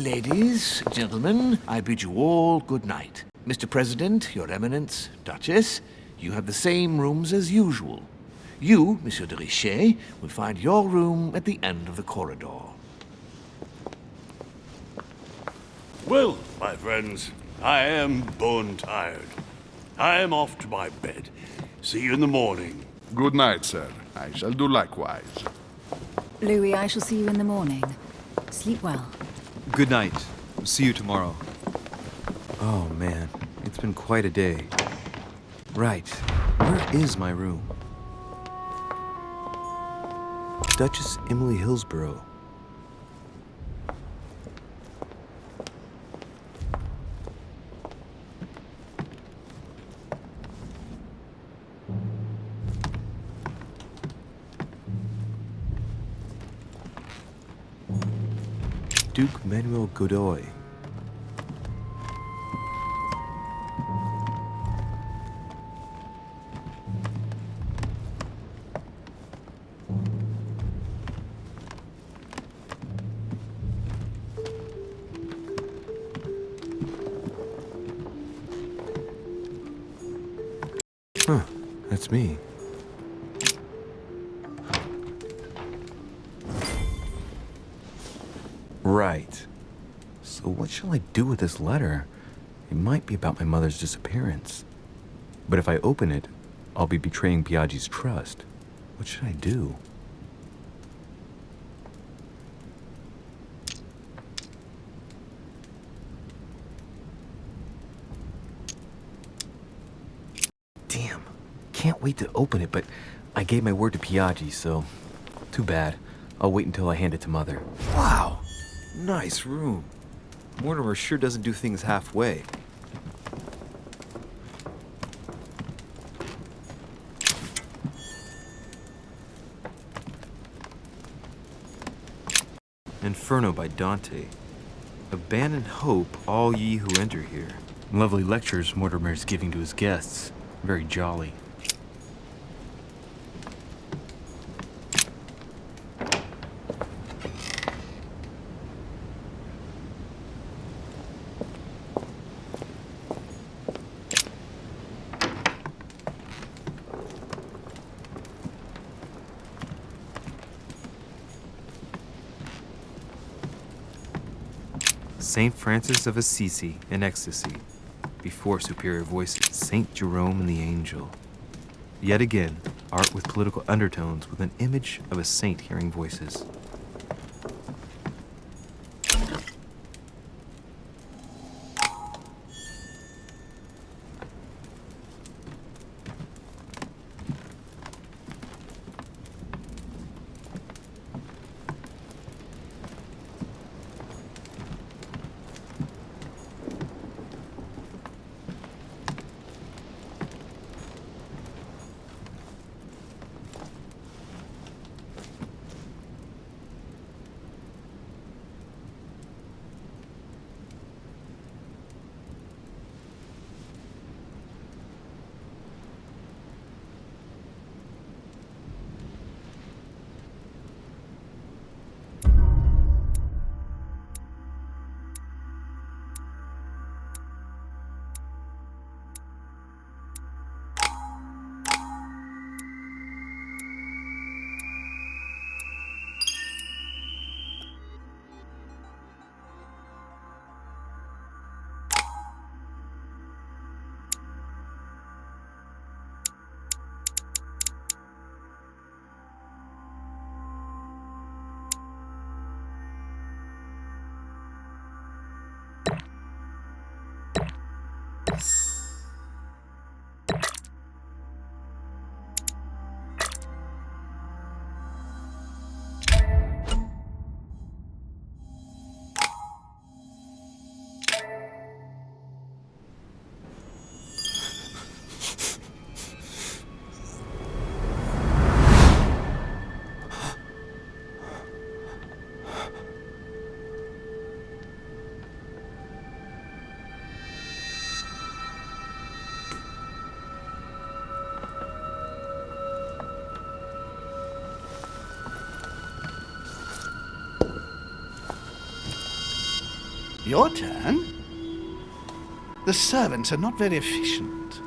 Ladies, gentlemen, I bid you all good night. Mr. President, Your Eminence, Duchess, you have the same rooms as usual. You, Monsieur de Richet, will find your room at the end of the corridor. Well, my friends, I am bone tired. I am off to my bed. See you in the morning. Good night, sir. I shall do likewise. Louis, I shall see you in the morning. Sleep well. Good night. See you tomorrow. Oh, man. It's been quite a day. Right. Where is my room? Duchess Emily Hillsborough. Duke Manuel Godoy. Huh, that's me. Right. So what shall I do with this letter? It might be about my mother's disappearance. But if I open it, I'll be betraying Biaggi's trust. What should I do? Damn. Can't wait to open it, but I gave my word to Biaggi, so too bad. I'll wait until I hand it to Mother. Wow! Nice room. Mortimer sure doesn't do things halfway. Inferno by Dante. Abandon hope, all ye who enter here. Lovely lectures Mortimer is giving to his guests. Very jolly. Saint Francis of Assisi in ecstasy, before superior voices, Saint Jerome and the angel. Yet again, art with political undertones with an image of a saint hearing voices. Your turn? The servants are not very efficient.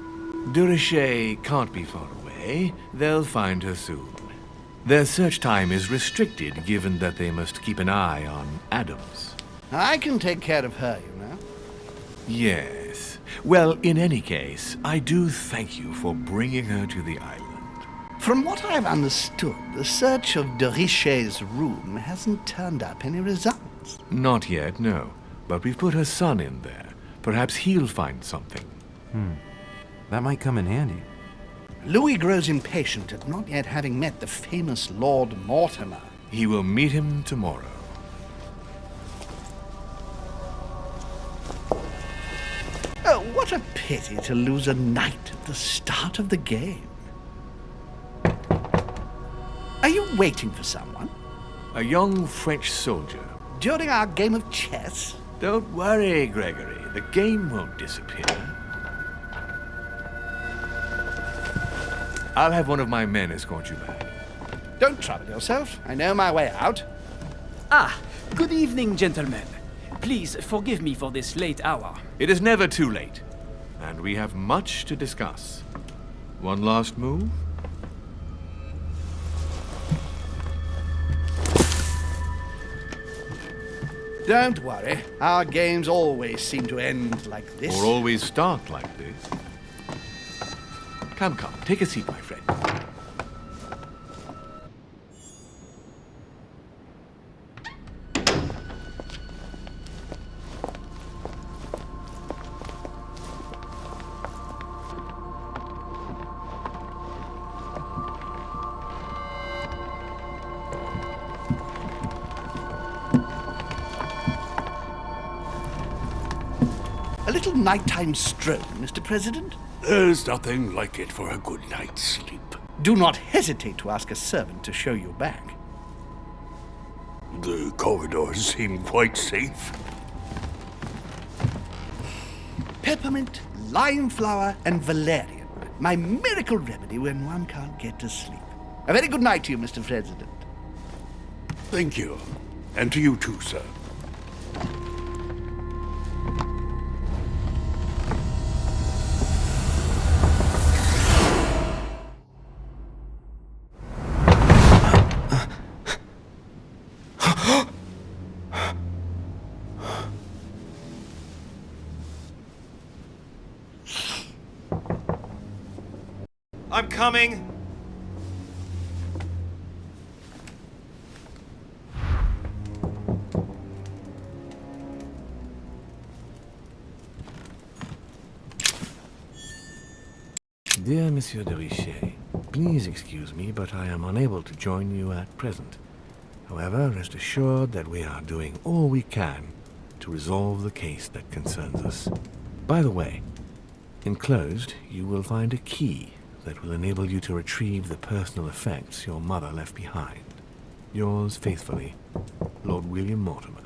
De Richet can't be far away. They'll find her soon. Their search time is restricted, given that they must keep an eye on Adams. I can take care of her, you know. Yes. Well, in any case, I do thank you for bringing her to the island. From what I've understood, the search of de Richet's room hasn't turned up any results. Not yet, no. But we've put her son in there. Perhaps he'll find something. That might come in handy. Louis grows impatient at not yet having met the famous Lord Mortimer. He will meet him tomorrow. Oh, what a pity to lose a knight at the start of the game. Are you waiting for someone? A young French soldier. During our game of chess? Don't worry, Gregory. The game won't disappear. I'll have one of my men escort you back. Don't trouble yourself. I know my way out. Ah, good evening, gentlemen. Please forgive me for this late hour. It is never too late, and we have much to discuss. One last move? Don't worry. Our games always seem to end like this. Or always start like this. Come, take a seat, my friend. A little nighttime stroll, Mr. President? There's nothing like it for a good night's sleep. Do not hesitate to ask a servant to show you back. The corridors seem quite safe. Peppermint, lime flower, and valerian. My miracle remedy when one can't get to sleep. A very good night to you, Mr. President. Thank you. And to you too, sir. I'm coming! Dear Monsieur de Richet, please excuse me, but I am unable to join you at present. However, rest assured that we are doing all we can to resolve the case that concerns us. By the way, enclosed, you will find a key that will enable you to retrieve the personal effects your mother left behind. Yours faithfully, Lord William Mortimer.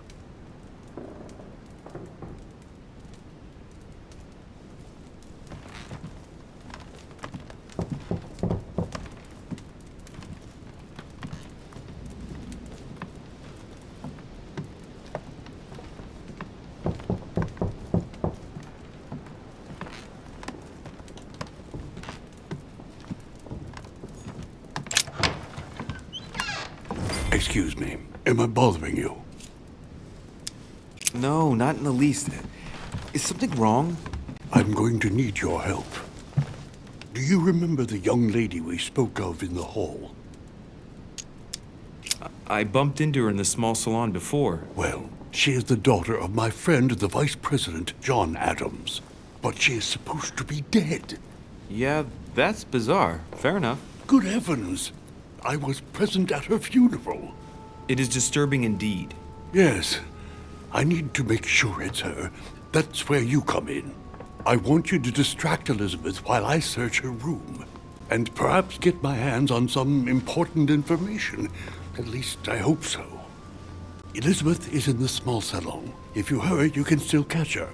Excuse me. Am I bothering you? No, not in the least. Is something wrong? I'm going to need your help. Do you remember the young lady we spoke of in the hall? I bumped into her in the small salon before. Well, she is the daughter of my friend, the Vice President, John Adams. But she is supposed to be dead. Yeah, that's bizarre. Fair enough. Good heavens! I was present at her funeral. It is disturbing indeed. Yes. I need to make sure it's her. That's where you come in. I want you to distract Elizabeth while I search her room. And perhaps get my hands on some important information. At least, I hope so. Elizabeth is in the small salon. If you hurry, you can still catch her.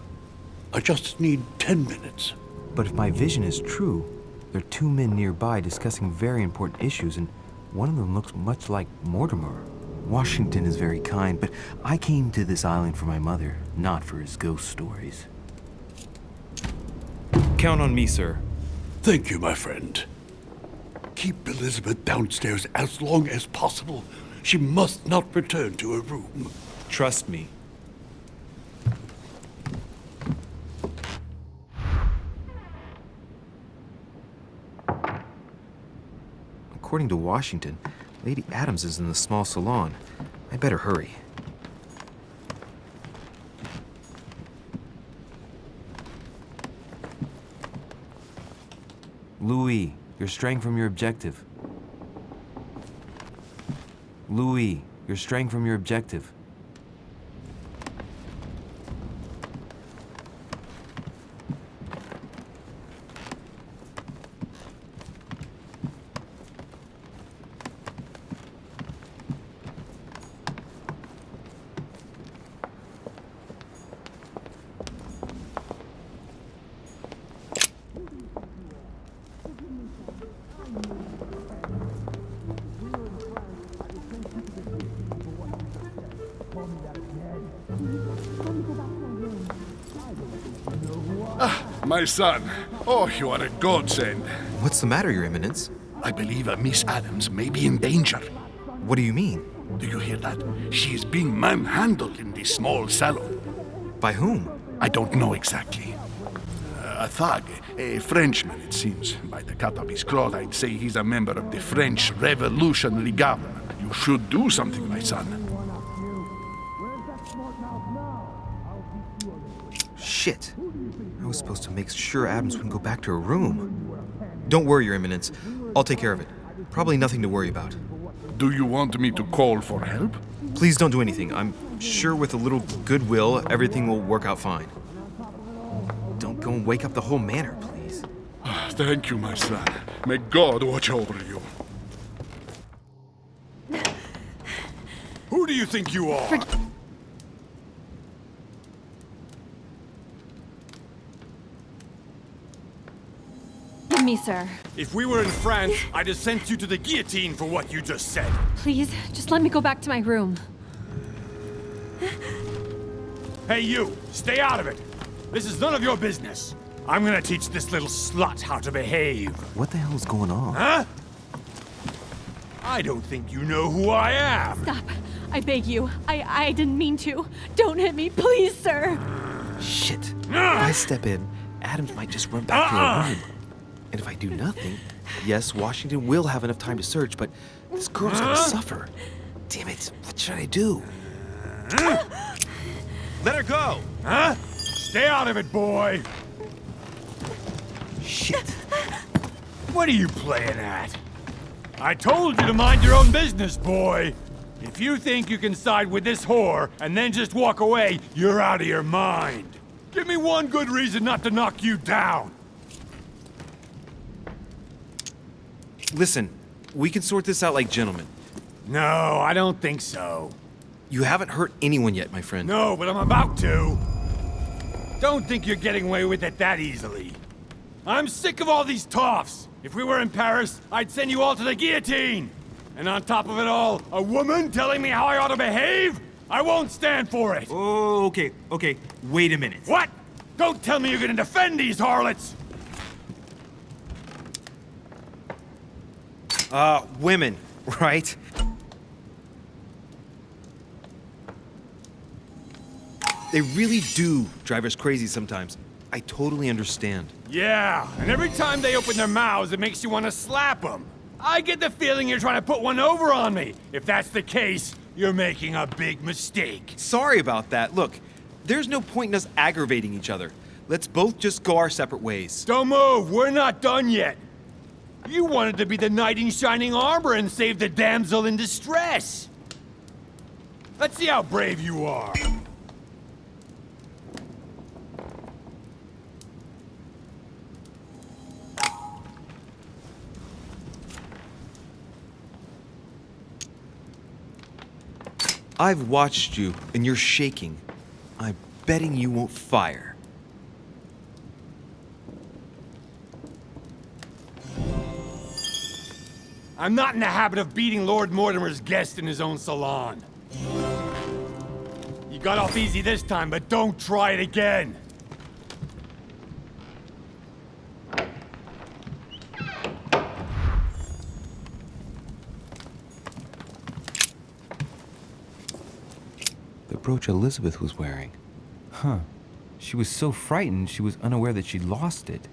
I just need 10 minutes. But if my vision is true, there are two men nearby discussing very important issues, and one of them looks much like Mortimer. Washington is very kind, but I came to this island for my mother, not for his ghost stories. Count on me, sir. Thank you, my friend. Keep Elizabeth downstairs as long as possible. She must not return to her room. Trust me. According to Washington, Lady Adams is in the small salon. I better hurry. Louis, you're straying from your objective. Louis, you're straying from your objective. My son. Oh, you are a godsend. What's the matter, Your Eminence? I believe Miss Adams may be in danger. What do you mean? Do you hear that? She is being manhandled in this small salon. By whom? I don't know exactly. A thug, a Frenchman, it seems. By the cut of his cloth, I'd say he's a member of the French Revolutionary Government. You should do something, my son. Shit. I was supposed to make sure Adams wouldn't go back to her room. Don't worry, Your Eminence. I'll take care of it. Probably nothing to worry about. Do you want me to call for help? Please don't do anything. I'm sure with a little goodwill, everything will work out fine. Don't go and wake up the whole manor, please. Thank you, my son. May God watch over you. Who do you think you are? Forgive me, sir. If we were in France, I'd have sent you to the guillotine for what you just said. Please, just let me go back to my room. Hey, you! Stay out of it! This is none of your business. I'm gonna teach this little slut how to behave. What the hell is going on? Huh? I don't think you know who I am. Stop. I beg you. I didn't mean to. Don't hit me, please, sir. Shit. If I step in, Adams might just run back to her room. And if I do nothing, yes, Washington will have enough time to search, but this girl's gonna suffer. Damn it, what should I do? Let her go! Huh? Stay out of it, boy! Shit. What are you playing at? I told you to mind your own business, boy! If you think you can side with this whore and then just walk away, you're out of your mind. Give me one good reason not to knock you down. Listen, we can sort this out like gentlemen. No, I don't think so. You haven't hurt anyone yet, my friend. No, but I'm about to. Don't think you're getting away with it that easily. I'm sick of all these toffs. If we were in Paris, I'd send you all to the guillotine. And on top of it all, a woman telling me how I ought to behave? I won't stand for it. Oh, okay. Wait a minute. What? Don't tell me you're gonna defend these harlots! Women, right? They really do drive us crazy sometimes. I totally understand. Yeah, and every time they open their mouths, it makes you want to slap them. I get the feeling you're trying to put one over on me. If that's the case, you're making a big mistake. Sorry about that. Look, there's no point in us aggravating each other. Let's both just go our separate ways. Don't move, we're not done yet. You wanted to be the knight in shining armor and save the damsel in distress. Let's see how brave you are. I've watched you, and you're shaking. I'm betting you won't fire. I'm not in the habit of beating Lord Mortimer's guest in his own salon. You got off easy this time, but don't try it again. The brooch Elizabeth was wearing. Huh. She was so frightened she was unaware that she'd lost it.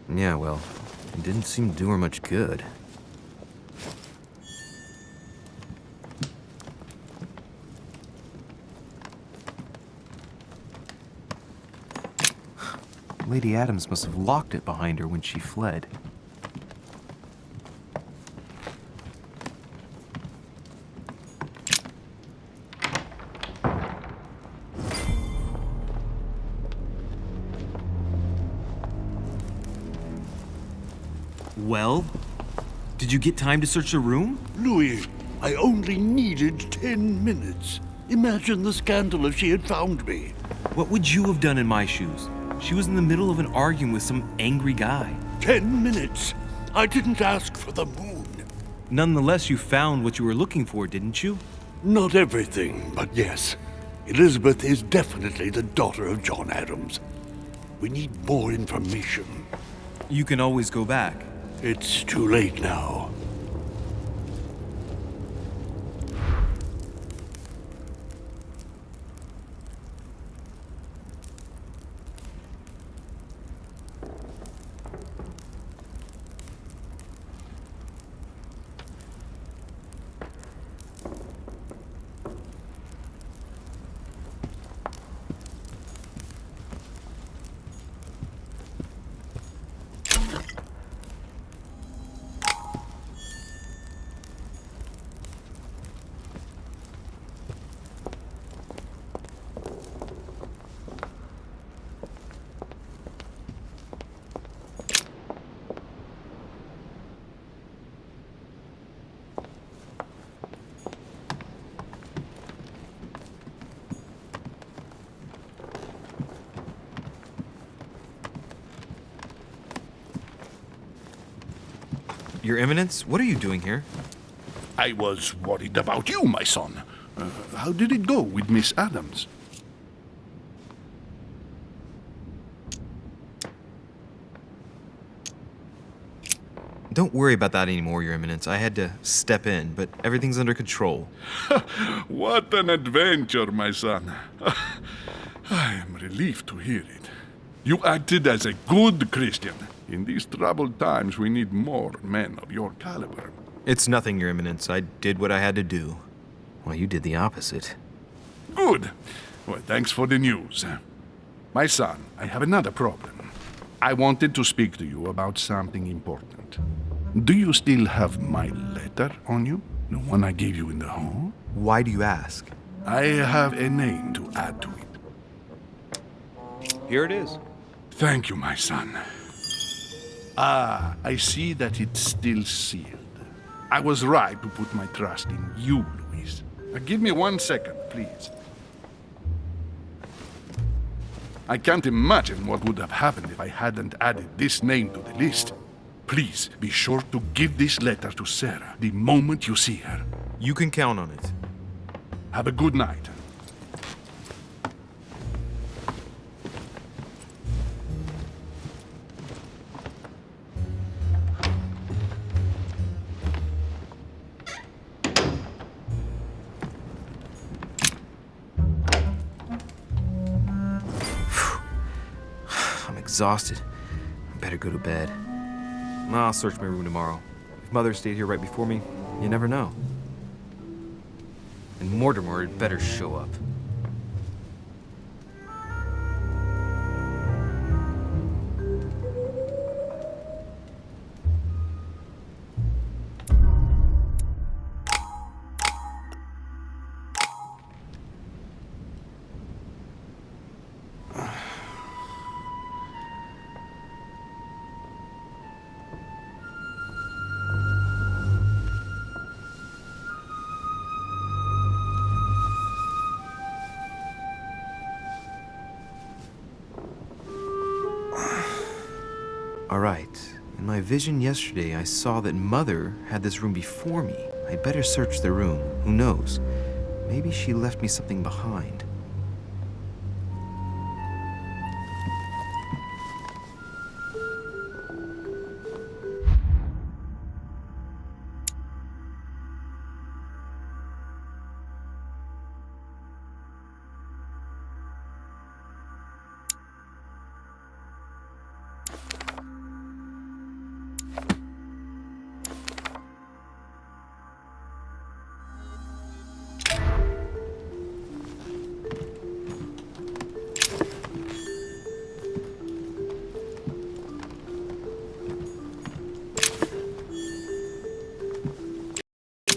Yeah, well, it didn't seem to do her much good. Lady Adams must have locked it behind her when she fled. Well, did you get time to search the room? Louis, I only needed 10 minutes. Imagine the scandal if she had found me. What would you have done in my shoes? She was in the middle of an argument with some angry guy. 10 minutes. I didn't ask for the moon. Nonetheless, you found what you were looking for, didn't you? Not everything, but yes. Elizabeth is definitely the daughter of John Adams. We need more information. You can always go back. It's too late now. Your Eminence, what are you doing here? I was worried about you, my son. How did it go with Miss Adams? Don't worry about that anymore, Your Eminence. I had to step in, but everything's under control. What an adventure, my son. I am relieved to hear it. You acted as a good Christian. In these troubled times, we need more men of your caliber. It's nothing, Your Eminence. I did what I had to do. Well, you did the opposite. Good. Well, thanks for the news. My son, I have another problem. I wanted to speak to you about something important. Do you still have my letter on you? The one I gave you in the hall? Why do you ask? I have a name to add to it. Here it is. Thank you, my son. Ah, I see that it's still sealed. I was right to put my trust in you, Louise. Give me 1 second, please. I can't imagine what would have happened if I hadn't added this name to the list. Please be sure to give this letter to Sarah the moment you see her. You can count on it. Have a good night. I'm exhausted. I better go to bed. I'll search my room tomorrow. If Mother stayed here right before me, you never know. And Mortimer had better show up. All right, in my vision yesterday, I saw that Mother had this room before me. I'd better search the room. Who knows? Maybe she left me something behind.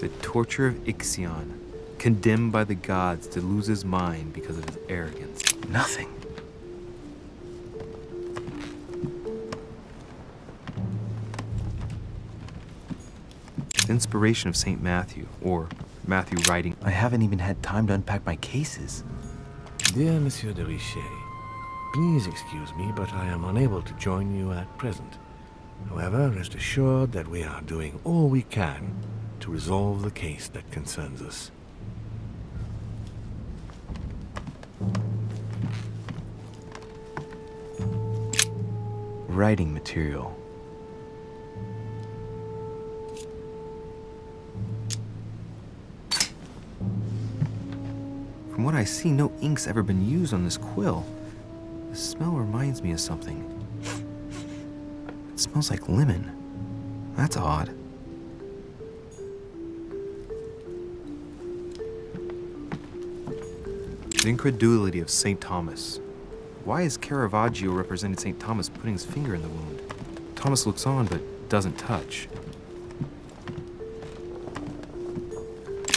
The torture of Ixion, condemned by the gods to lose his mind because of his arrogance. Nothing. The inspiration of St. Matthew, or Matthew writing. I haven't even had time to unpack my cases. Dear Monsieur de Richet, please excuse me, but I am unable to join you at present. However, rest assured that we are doing all we can to resolve the case that concerns us. Writing material. From what I see, no ink's ever been used on this quill. The smell reminds me of something. It smells like lemon. That's odd. The incredulity of St. Thomas. Why is Caravaggio represented St. Thomas putting his finger in the wound? Thomas looks on but doesn't touch.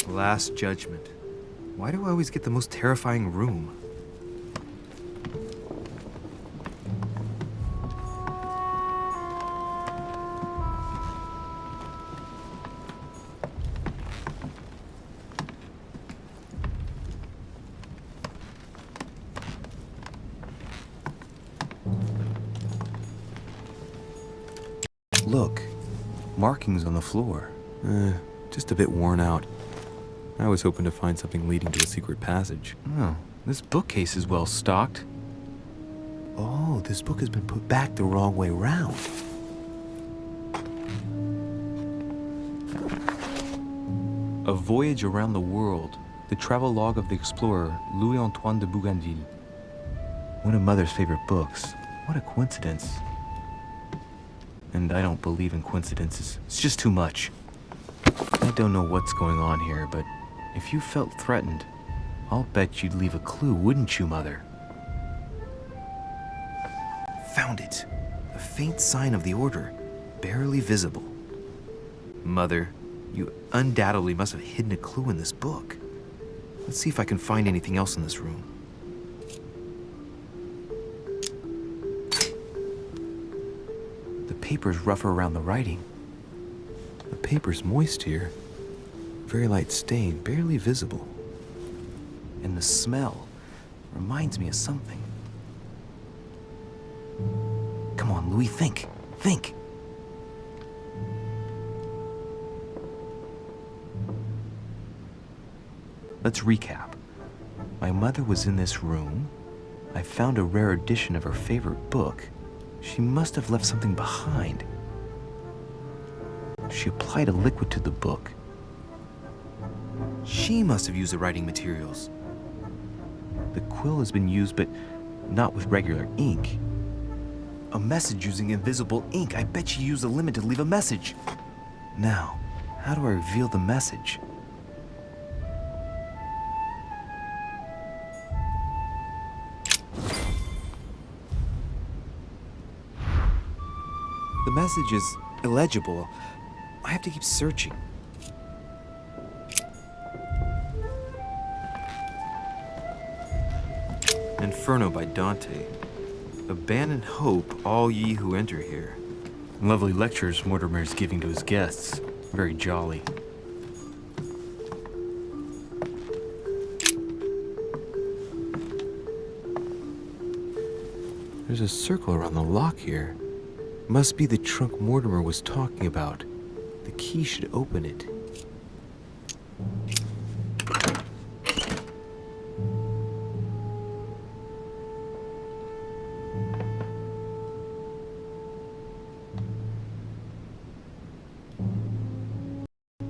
Last Judgment. Why do I always get the most terrifying room? Look, markings on the floor. Just a bit worn out. I was hoping to find something leading to a secret passage. Oh, this bookcase is well stocked. Oh, this book has been put back the wrong way round. A Voyage Around the World, the travelogue of the explorer Louis-Antoine de Bougainville. One of Mother's favorite books. What a coincidence. And I don't believe in coincidences. It's just too much. I don't know what's going on here, but if you felt threatened, I'll bet you'd leave a clue, wouldn't you, Mother? Found it. A faint sign of the order, barely visible. Mother, you undoubtedly must have hidden a clue in this book. Let's see if I can find anything else in this room. The paper's rougher around the writing. The paper's moist here. Very light stain, barely visible. And the smell reminds me of something. Come on, Louis, think. Think. Let's recap. My mother was in this room. I found a rare edition of her favorite book. She must have left something behind. She applied a liquid to the book. She must have used the writing materials. The quill has been used, but not with regular ink. A message using invisible ink. I bet she used a lemon to leave a message. Now, how do I reveal the message? The message is illegible. I have to keep searching. Inferno by Dante. Abandon hope, all ye who enter here. Lovely lectures Mortimer's giving to his guests. Very jolly. There's a circle around the lock here. Must be the trunk Mortimer was talking about. The key should open it.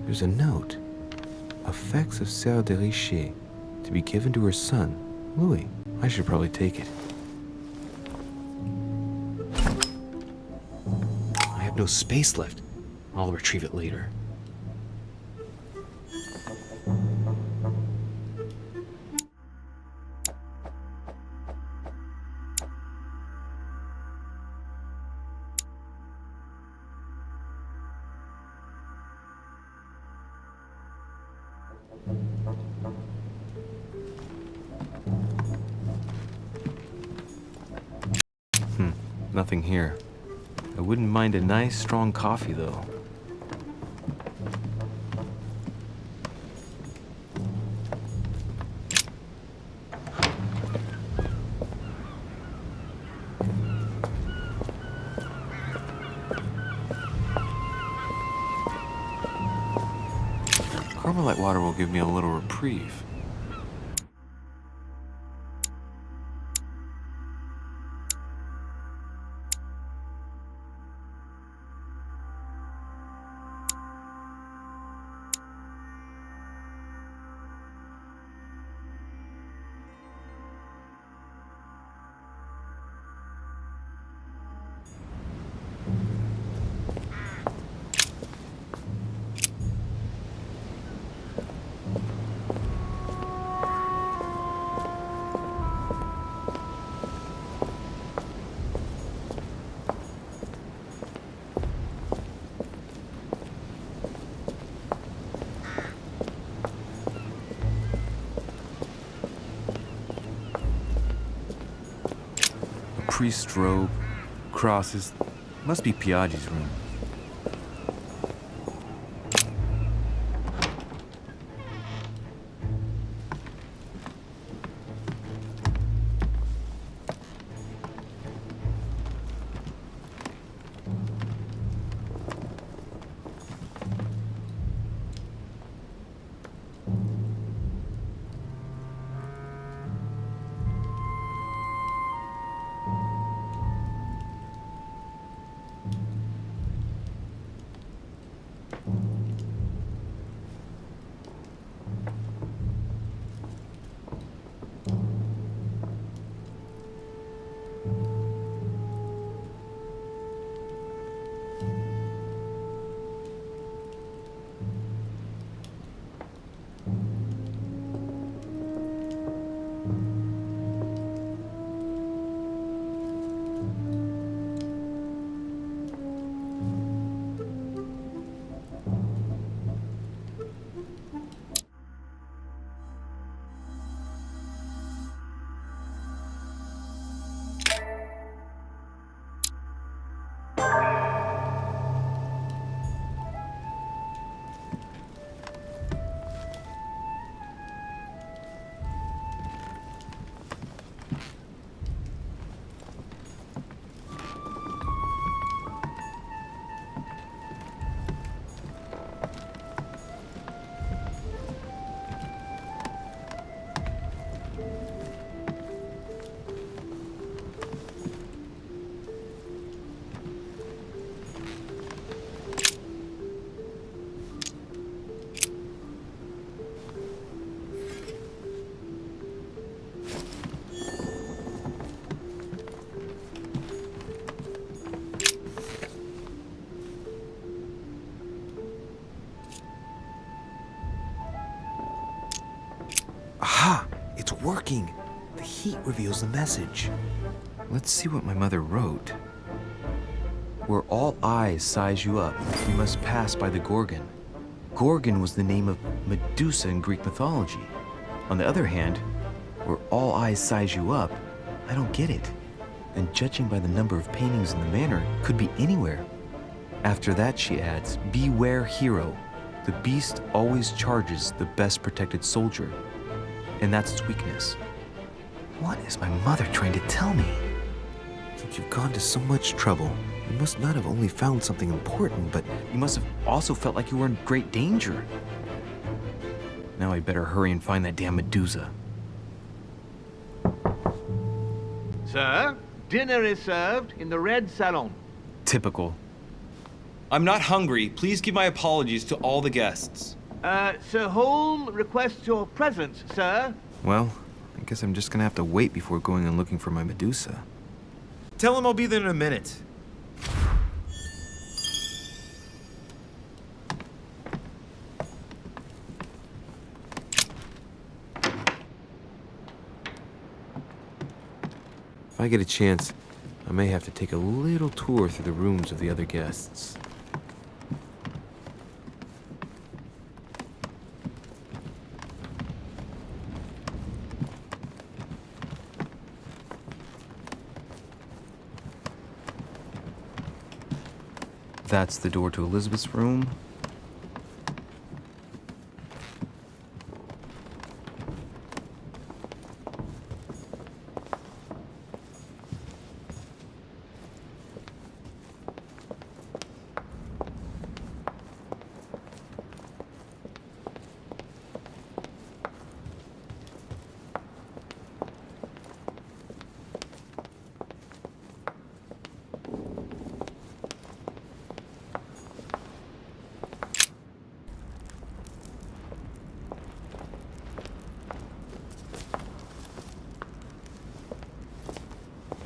There's a note. Effects of Sœur de Richer, to be given to her son, Louis. I should probably take it. I have no space left. I'll retrieve it later. Nothing here. I wouldn't mind a nice, strong coffee, though. Carmelite water will give me a little reprieve. Priest's robe, crosses. Must be Piaggi's room. Aha! It's working! The heat reveals the message. Let's see what my mother wrote. Where all eyes size you up, you must pass by the Gorgon. Gorgon was the name of Medusa in Greek mythology. On the other hand, where all eyes size you up, I don't get it. And judging by the number of paintings in the manor, it could be anywhere. After that, she adds, beware hero. The beast always charges the best protected soldier. And that's its weakness. What is my mother trying to tell me? Since you've gone to so much trouble, You must not have only found something important, but you must have also felt like you were in great danger. Now I'd better hurry and find that damn Medusa. Sir, dinner is served in the red salon. Typical. I'm not hungry. Please give my apologies to all the guests. Sir Holm requests your presence, sir. Well, I guess I'm just gonna have to wait before going and looking for my Medusa. Tell him I'll be there in a minute. If I get a chance, I may have to take a little tour through the rooms of the other guests. That's the door to Elizabeth's room.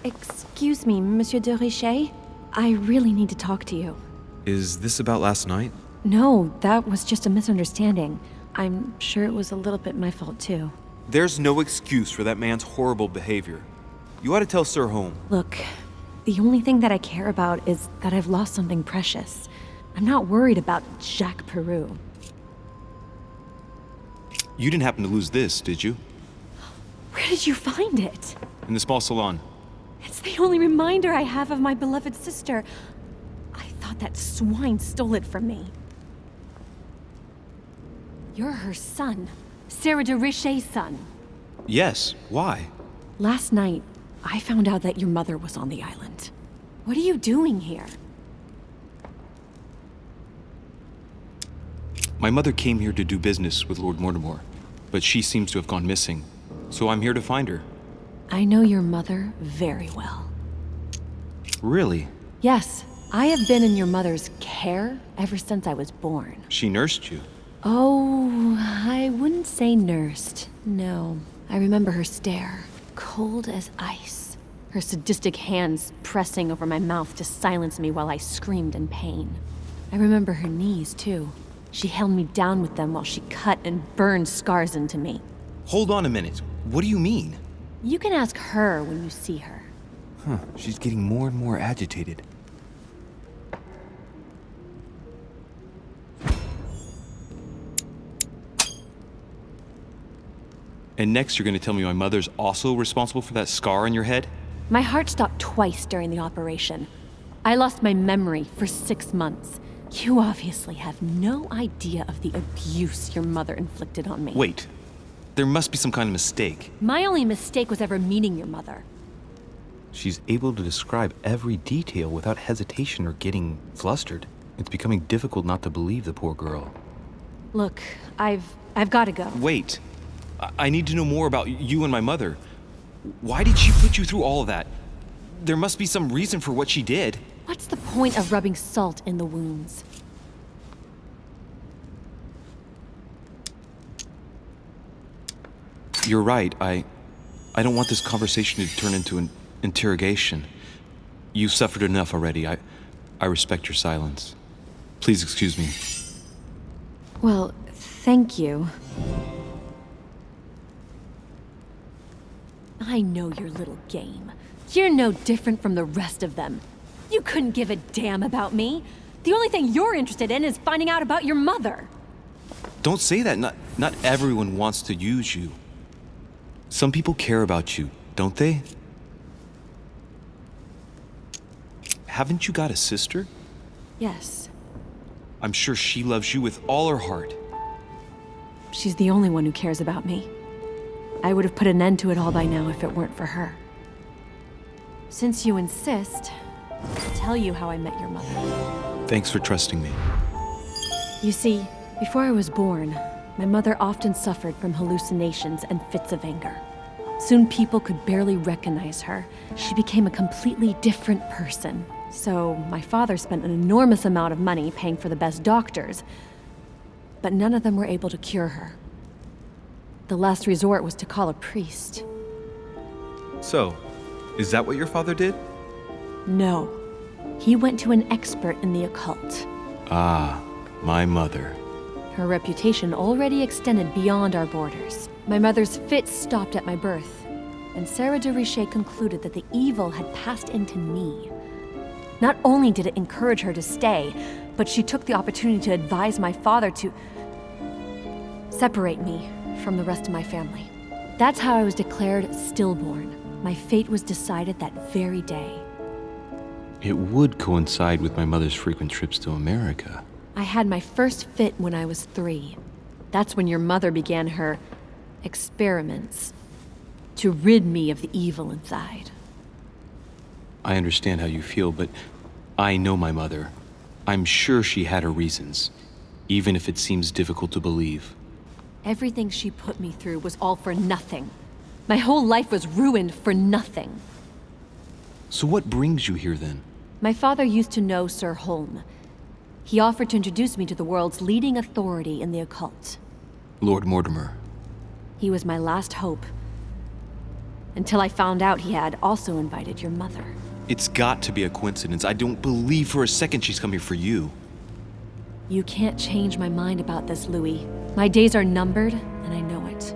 Excuse me, Monsieur de Richet. I really need to talk to you. Is this about last night? No, that was just a misunderstanding. I'm sure it was a little bit my fault, too. There's no excuse for that man's horrible behavior. You ought to tell Sir Holm. Look, the only thing that I care about is that I've lost something precious. I'm not worried about Jacques Peru. You didn't happen to lose this, did you? Where did you find it? In the small salon. It's the only reminder I have of my beloved sister. I thought that swine stole it from me. You're her son. Sarah de Richet's son. Yes, why? Last night, I found out that your mother was on the island. What are you doing here? My mother came here to do business with Lord Mortimer, but she seems to have gone missing. So I'm here to find her. I know your mother very well. Really? Yes, I have been in your mother's care ever since I was born. She nursed you? Oh, I wouldn't say nursed. No. I remember her stare, cold as ice. Her sadistic hands pressing over my mouth to silence me while I screamed in pain. I remember her knees, too. She held me down with them while she cut and burned scars into me. Hold on a minute. What do you mean? You can ask her when you see her. Huh, she's getting more and more agitated. And next you're going to tell me my mother's also responsible for that scar on your head? My heart stopped twice during the operation. I lost my memory for 6 months. You obviously have no idea of the abuse your mother inflicted on me. Wait. There must be some kind of mistake. My only mistake was ever meeting your mother. She's able to describe every detail without hesitation or getting flustered. It's becoming difficult not to believe the poor girl. Look, I've got to go. Wait. I need to know more about you and my mother. Why did she put you through all of that? There must be some reason for what she did. What's the point of rubbing salt in the wounds? You're right. I don't want this conversation to turn into an interrogation. You've suffered enough already. I respect your silence. Please excuse me. Well, thank you. I know your little game. You're no different from the rest of them. You couldn't give a damn about me. The only thing you're interested in is finding out about your mother. Don't say that. Not everyone wants to use you. Some people care about you, don't they? Haven't you got a sister? Yes. I'm sure she loves you with all her heart. She's the only one who cares about me. I would have put an end to it all by now if it weren't for her. Since you insist, tell tell you how I met your mother. Thanks for trusting me. You see, before I was born, my mother often suffered from hallucinations and fits of anger. Soon people could barely recognize her. She became a completely different person. So my father spent an enormous amount of money paying for the best doctors, but none of them were able to cure her. The last resort was to call a priest. So, is that what your father did? No. He went to an expert in the occult. Ah, my mother. Her reputation already extended beyond our borders. My mother's fits stopped at my birth, and Sarah de Richet concluded that the evil had passed into me. Not only did it encourage her to stay, but she took the opportunity to advise my father to separate me from the rest of my family. That's how I was declared stillborn. My fate was decided that very day. It would coincide with my mother's frequent trips to America. I had my first fit when I was 3. That's when your mother began her experiments to rid me of the evil inside. I understand how you feel, but I know my mother. I'm sure she had her reasons, even if it seems difficult to believe. Everything she put me through was all for nothing. My whole life was ruined for nothing. So what brings you here then? My father used to know Sir Holm. He offered to introduce me to the world's leading authority in the occult. Lord Mortimer. He was my last hope. Until I found out he had also invited your mother. It's got to be a coincidence. I don't believe for a second she's come here for you. You can't change my mind about this, Louis. My days are numbered, and I know it.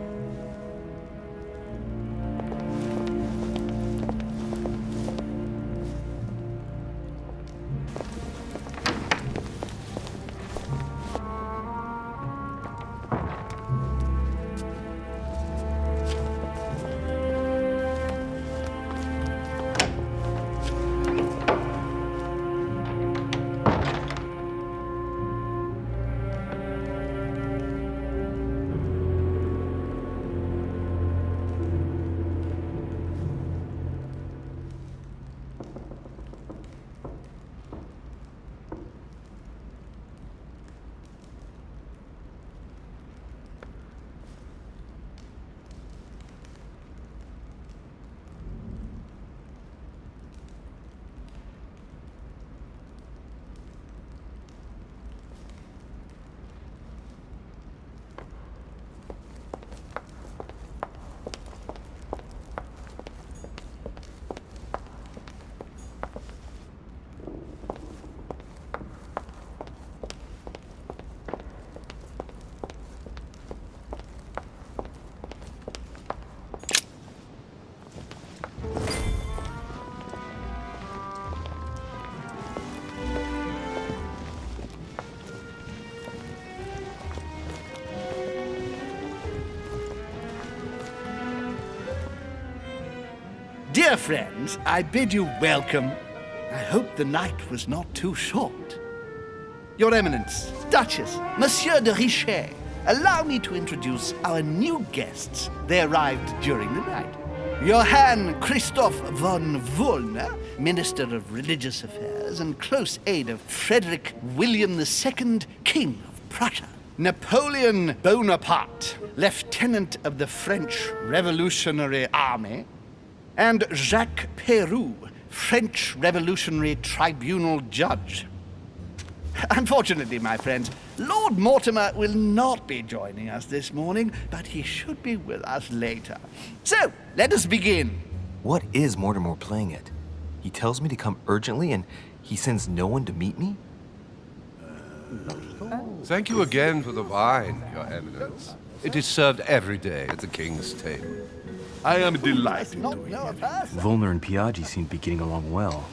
Dear friends, I bid you welcome. I hope the night was not too short. Your Eminence, Duchess, Monsieur de Richet, allow me to introduce our new guests. They arrived during the night. Johann Christoph von Wollner, Minister of Religious Affairs and close aide of Frederick William II, King of Prussia. Napoleon Bonaparte, Lieutenant of the French Revolutionary Army. And Jacques Peroux, French Revolutionary Tribunal Judge. Unfortunately, my friends, Lord Mortimer will not be joining us this morning, but he should be with us later. So, let us begin. What is Mortimer playing at? He tells me to come urgently and he sends no one to meet me? Thank you again for the wine, Your Eminence. It is served every day at the king's table. I am delighted to hear it. Wollner and Piaggi seem to be getting along well.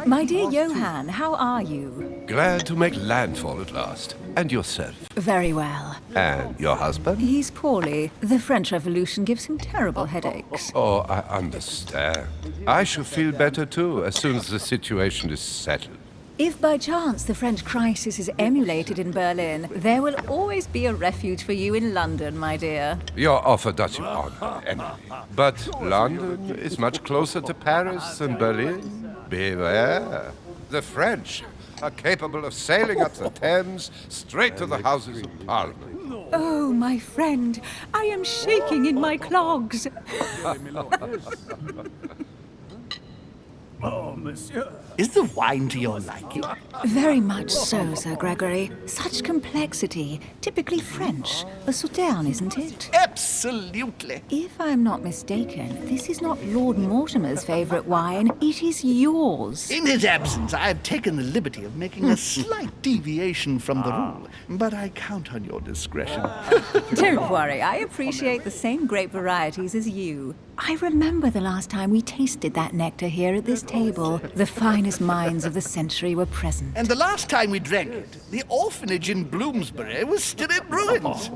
My dear Johann, how are you? Glad to make landfall at last. And yourself? Very well. And your husband? He's poorly. The French Revolution gives him terrible headaches. Oh, I understand. I shall feel better too, as soon as the situation is settled. If by chance the French crisis is emulated in Berlin, there will always be a refuge for you in London, my dear. Your offer does you honor, Emily. But London is much closer to Paris than Berlin. Beware. The French are capable of sailing up the Thames straight to the Houses of Parliament. Oh, my friend, I am shaking in my clogs. Oh, monsieur. Is the wine to your liking? Very much so, Sir Gregory. Such complexity. Typically French. A Sauterne, isn't it? Absolutely. If I'm not mistaken, this is not Lord Mortimer's favourite wine. It is yours. In his absence, I have taken the liberty of making a slight deviation from the rule, but I count on your discretion. Don't worry, I appreciate the same grape varieties as you. I remember the last time we tasted that nectar here at this table. The finest minds of the century were present. And the last time we drank it, the orphanage in Bloomsbury was still in ruins.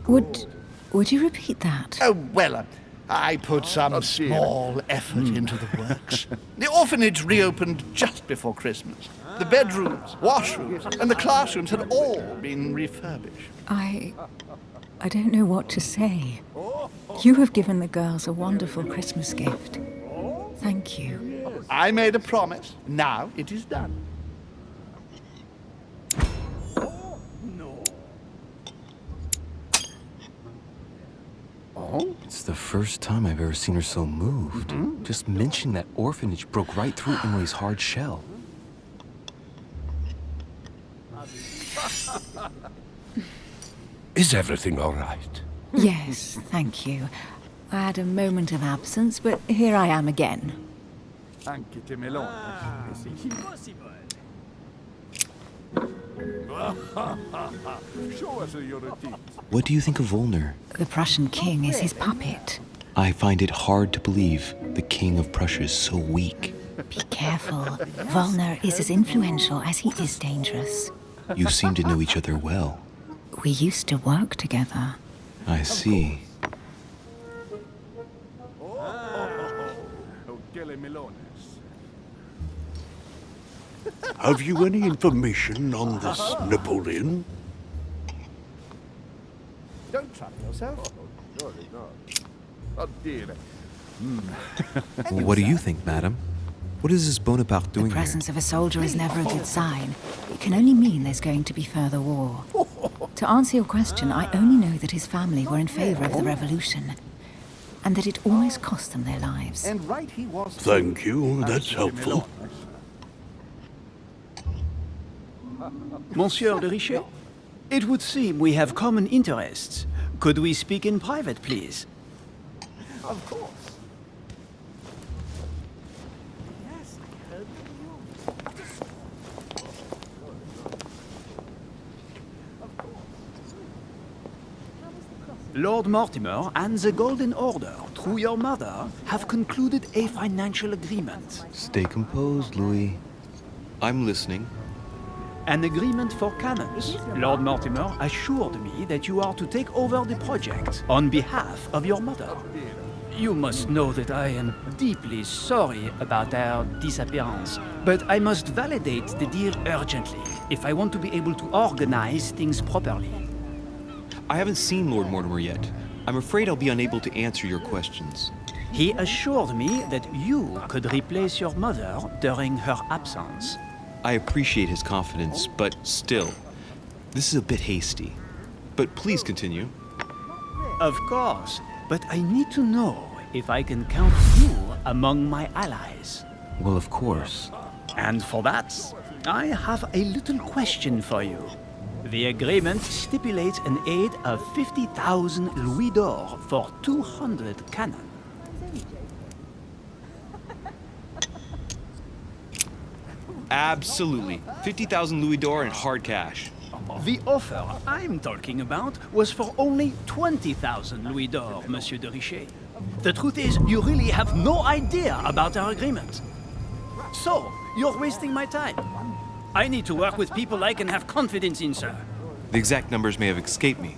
Would you repeat that? Oh, well, I put some small effort into the works. The orphanage reopened just before Christmas. The bedrooms, washrooms, and the classrooms had all been refurbished. I don't know what to say. You have given the girls a wonderful Christmas gift. Thank you. I made a promise. Now it is done. It's the first time I've ever seen her so moved. Just mentioning that orphanage broke right through Emily's hard shell. Is everything all right? Yes, thank you. I had a moment of absence, but here I am again. What do you think of Volner? The Prussian king is his puppet. I find it hard to believe the King of Prussia is so weak. Be careful. Volner is as influential as he is dangerous. You seem to know each other well. We used to work together. I see. Have you any information on this Napoleon? Don't trouble yourself. What do you think, madam? What is this Bonaparte doing The here? presence of a soldier is never a good sign. It can only mean there's going to be further war. To answer your question, I only know that his family were in favor of the revolution, and that it almost cost them their lives. And right he was. Thank you, that's helpful. Monsieur de Richet, it would seem we have common interests. Could we speak in private, please? Of course. Lord Mortimer and the Golden Order, through your mother, have concluded a financial agreement. Stay composed, Louis. I'm listening. An agreement for cannons. Lord Mortimer assured me that you are to take over the project on behalf of your mother. You must know that I am deeply sorry about our disappearance, but I must validate the deal urgently if I want to be able to organize things properly. I haven't seen Lord Mortimer yet. I'm afraid I'll be unable to answer your questions. He assured me that you could replace your mother during her absence. I appreciate his confidence, but still, this is a bit hasty. But please continue. Of course, but I need to know if I can count you among my allies. Well, of course. And for that, I have a little question for you. The agreement stipulates an aid of 50,000 louis d'or for 200 cannon. Absolutely. 50,000 louis d'or in hard cash. The offer I'm talking about was for only 20,000 louis d'or, Monsieur de Richet. The truth is, you really have no idea about our agreement. So, you're wasting my time. I need to work with people I can have confidence in, sir. The exact numbers may have escaped me.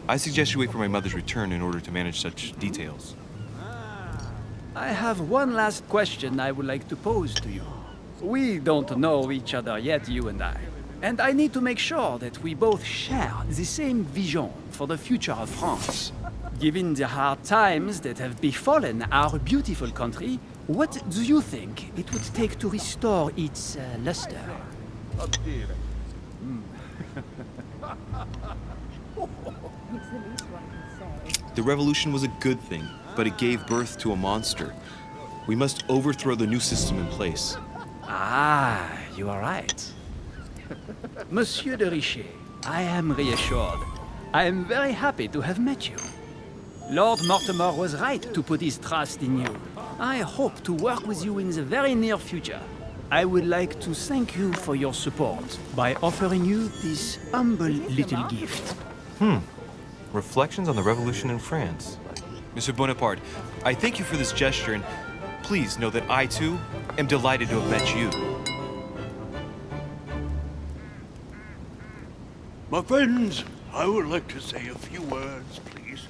I suggest you wait for my mother's return in order to manage such details. I have one last question I would like to pose to you. We don't know each other yet, you and I. And I need to make sure that we both share the same vision for the future of France. Given the hard times that have befallen our beautiful country, What do you think it would take to restore its luster? The revolution was a good thing, but it gave birth to a monster. We must overthrow the new system in place. Ah, you are right. Monsieur de Richet, I am reassured. I am very happy to have met you. Lord Mortimer was right to put his trust in you. I hope to work with you in the very near future. I would like to thank you for your support by offering you this humble little gift. Reflections on the Revolution in France. Monsieur Bonaparte, I thank you for this gesture, and please know that I, too, am delighted to have met you. My friends, I would like to say a few words, please.